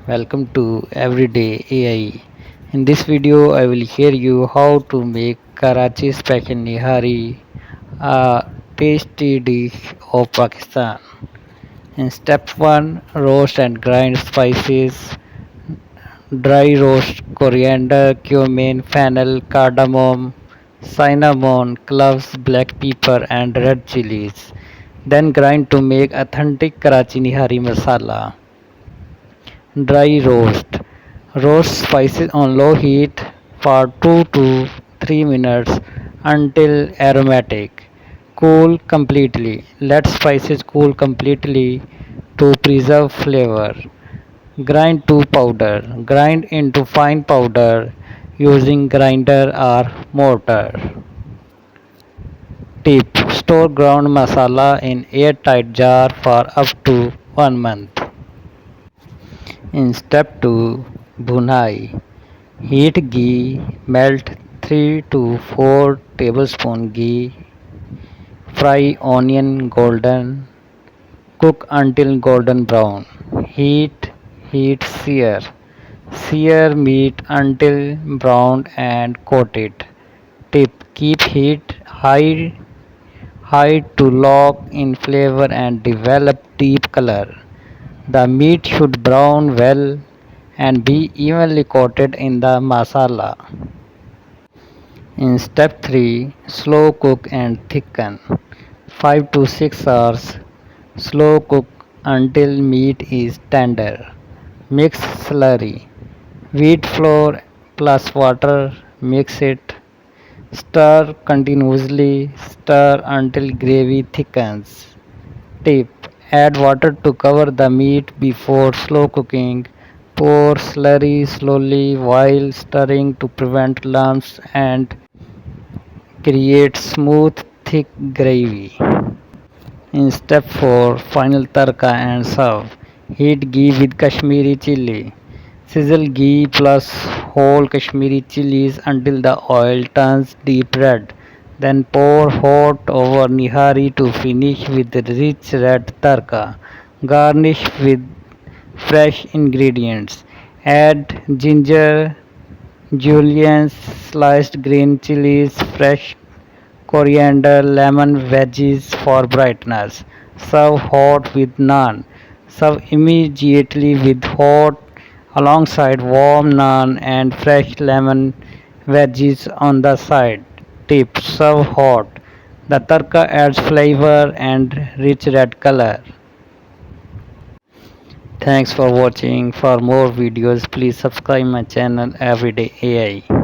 Welcome to Everyday AI. In this video, I will share you how to make Karachi Special Nihari, a tasty dish of Pakistan. In step 1, roast and grind spices. Dry roast coriander, cumin, fennel, cardamom, cinnamon, cloves, black pepper and red chilies. Then grind to make authentic Karachi Nihari Masala. Dry roast. Roast spices on low heat for 2 to 3 minutes until aromatic. Cool completely. Let spices cool completely to preserve flavor. Grind to powder. Grind into fine powder using grinder or mortar. Tip: store ground masala in airtight jar for up to 1 month. In step 2, Bhunai. Heat ghee, melt 3 to 4 tablespoon ghee, fry onion golden, cook until golden brown. Heat, sear. Sear meat until brown and coat it. Tip: keep heat high to lock in flavor and develop deep color. The meat should brown well and be evenly coated in the masala. In step 3, slow cook and thicken. 5 to 6 hours. Slow cook until meat is tender. Mix slurry. Wheat flour plus water. Mix it. Stir continuously. Stir until gravy thickens. Tip: add water to cover the meat before slow cooking. Pour slurry slowly while stirring to prevent lumps and create smooth, thick gravy. In step 4, final tarka and serve. Heat ghee with Kashmiri chili. Sizzle ghee plus whole Kashmiri chilies until the oil turns deep red. Then pour hot over nihari to finish with rich red tarka. Garnish with fresh ingredients. Add ginger, julienne, sliced green chilies, fresh coriander, lemon wedges for brightness. Serve hot with naan. Serve immediately with hot alongside warm naan and fresh lemon wedges on the side. Tip: serve hot. The tarka adds flavor and rich red color. Thanks for watching. For more videos, please subscribe my channel Everyday AI.